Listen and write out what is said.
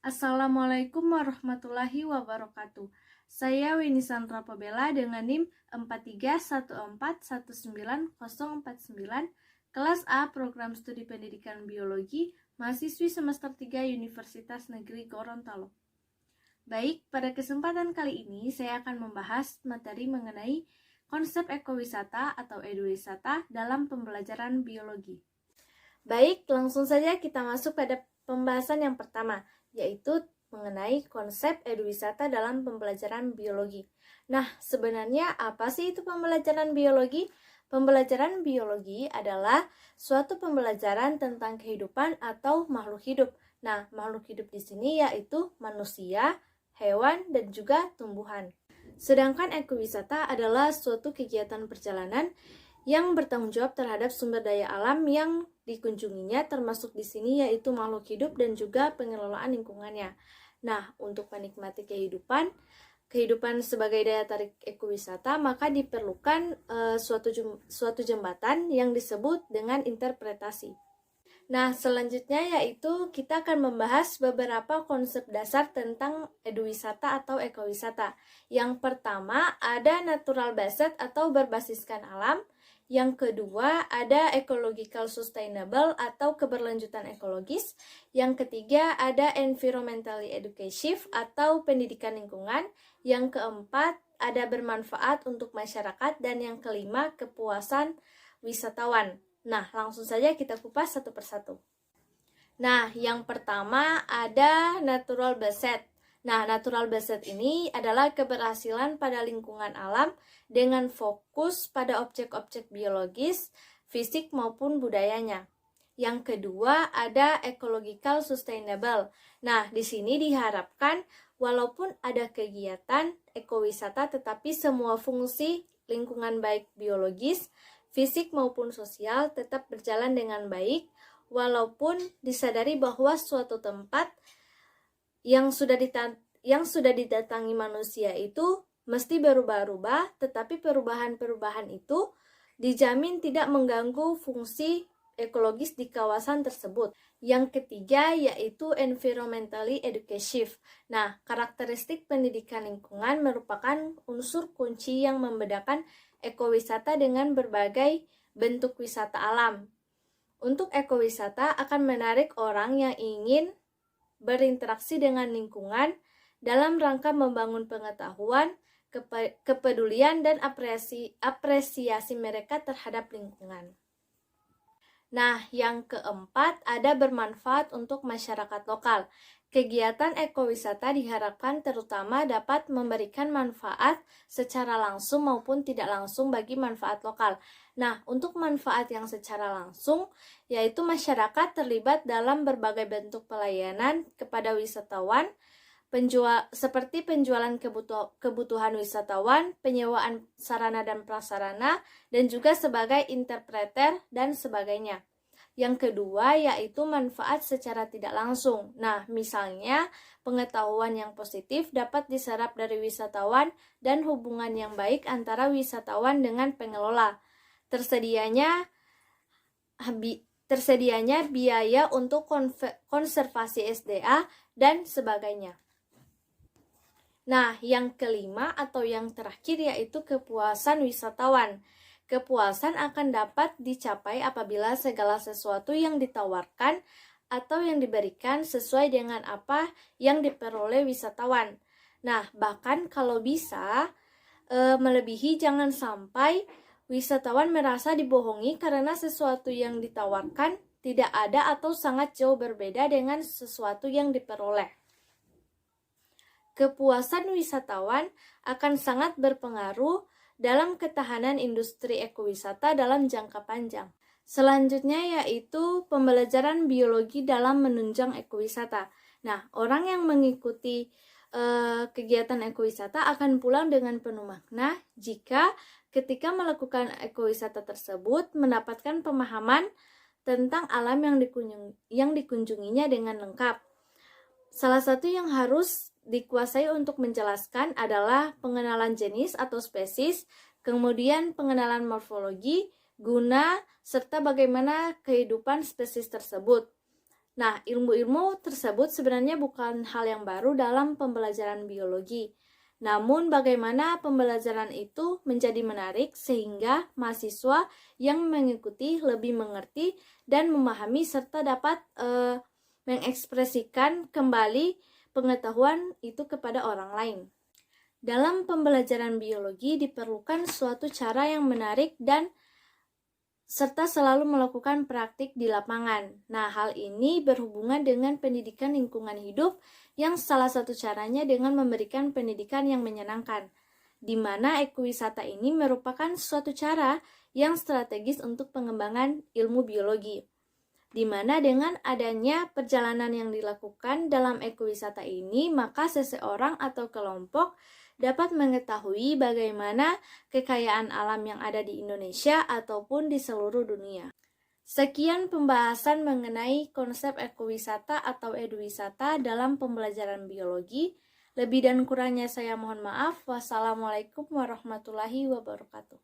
Assalamualaikum warahmatullahi wabarakatuh. Saya Winnie Sandra Pabela dengan NIM 431419049, kelas A Program Studi Pendidikan Biologi, mahasiswi semester 3 Universitas Negeri Gorontalo. Baik, pada kesempatan kali ini saya akan membahas materi mengenai konsep ekowisata atau eduwisata dalam pembelajaran biologi. Baik, langsung saja kita masuk pada pembahasan yang pertama, yaitu mengenai konsep eduwisata dalam pembelajaran biologi. Nah, sebenarnya apa sih itu pembelajaran biologi? Pembelajaran biologi adalah suatu pembelajaran tentang kehidupan atau makhluk hidup. Nah, makhluk hidup di sini yaitu manusia, hewan, dan juga tumbuhan. Sedangkan ekowisata adalah suatu kegiatan perjalanan yang bertanggung jawab terhadap sumber daya alam yang dikunjunginya, termasuk di sini yaitu makhluk hidup dan juga pengelolaan lingkungannya. Nah, untuk menikmati kehidupan sebagai daya tarik ekowisata, maka diperlukan suatu jembatan yang disebut dengan interpretasi. Nah, selanjutnya yaitu kita akan membahas beberapa konsep dasar tentang eduwisata atau ekowisata. Yang pertama ada natural based atau berbasiskan alam. Yang kedua ada ecological sustainable atau keberlanjutan ekologis. Yang ketiga ada environmentally educative atau pendidikan lingkungan. Yang keempat ada bermanfaat untuk masyarakat. Dan yang kelima kepuasan wisatawan. Nah, langsung saja kita kupas satu persatu. Nah, yang pertama ada natural based. Nah, natural based ini adalah keberhasilan pada lingkungan alam dengan fokus pada objek-objek biologis, fisik maupun budayanya. Yang kedua ada ecological sustainable. Nah, di sini diharapkan walaupun ada kegiatan ekowisata tetapi semua fungsi lingkungan baik biologis, fisik maupun sosial tetap berjalan dengan baik, walaupun disadari bahwa suatu tempat yang sudah didatangi manusia itu mesti berubah-ubah, tetapi perubahan-perubahan itu dijamin tidak mengganggu fungsi ekologis di kawasan tersebut. Yang ketiga yaitu environmentally educative. Nah, karakteristik pendidikan lingkungan merupakan unsur kunci yang membedakan ekowisata dengan berbagai bentuk wisata alam. Untuk ekowisata akan menarik orang yang ingin berinteraksi dengan lingkungan dalam rangka membangun pengetahuan, kepedulian, dan apresiasi mereka terhadap lingkungan. Nah, yang keempat ada bermanfaat untuk masyarakat lokal. Kegiatan ekowisata diharapkan terutama dapat memberikan manfaat secara langsung maupun tidak langsung bagi manfaat lokal. Nah, untuk manfaat yang secara langsung, yaitu masyarakat terlibat dalam berbagai bentuk pelayanan kepada wisatawan, seperti penjualan kebutuhan wisatawan, penyewaan sarana dan prasarana, dan juga sebagai interpreter dan sebagainya. Yang kedua yaitu manfaat secara tidak langsung. Nah, misalnya pengetahuan yang positif dapat diserap dari wisatawan dan hubungan yang baik antara wisatawan dengan pengelola. Tersedianya biaya untuk konservasi SDA dan sebagainya. Nah, yang kelima atau yang terakhir yaitu kepuasan wisatawan. Kepuasan akan dapat dicapai apabila segala sesuatu yang ditawarkan atau yang diberikan sesuai dengan apa yang diperoleh wisatawan. Nah, bahkan kalau bisa melebihi, jangan sampai wisatawan merasa dibohongi karena sesuatu yang ditawarkan tidak ada atau sangat jauh berbeda dengan sesuatu yang diperoleh. Kepuasan wisatawan akan sangat berpengaruh dalam ketahanan industri ekowisata dalam jangka panjang. Selanjutnya yaitu pembelajaran biologi dalam menunjang ekowisata. Nah, orang yang mengikuti kegiatan ekowisata akan pulang dengan penuh makna jika ketika melakukan ekowisata tersebut mendapatkan pemahaman tentang alam yang dikunjunginya dengan lengkap. Salah satu yang harus dikuasai untuk menjelaskan adalah pengenalan jenis atau spesies, kemudian pengenalan morfologi, guna, serta bagaimana kehidupan spesies tersebut. Nah, ilmu-ilmu tersebut sebenarnya bukan hal yang baru dalam pembelajaran biologi. Namun, bagaimana pembelajaran itu menjadi menarik sehingga mahasiswa yang mengikuti lebih mengerti dan memahami serta dapat mengekspresikan kembali pengetahuan itu kepada orang lain. Dalam pembelajaran biologi diperlukan suatu cara yang menarik dan serta selalu melakukan praktik di lapangan. Nah, hal ini berhubungan dengan pendidikan lingkungan hidup yang salah satu caranya dengan memberikan pendidikan yang menyenangkan, di mana ekowisata ini merupakan suatu cara yang strategis untuk pengembangan ilmu biologi, di mana dengan adanya perjalanan yang dilakukan dalam ekowisata ini, maka seseorang atau kelompok dapat mengetahui bagaimana kekayaan alam yang ada di Indonesia ataupun di seluruh dunia. Sekian pembahasan mengenai konsep ekowisata atau eduwisata dalam pembelajaran biologi. Lebih dan kurangnya saya mohon maaf. Wassalamualaikum warahmatullahi wabarakatuh.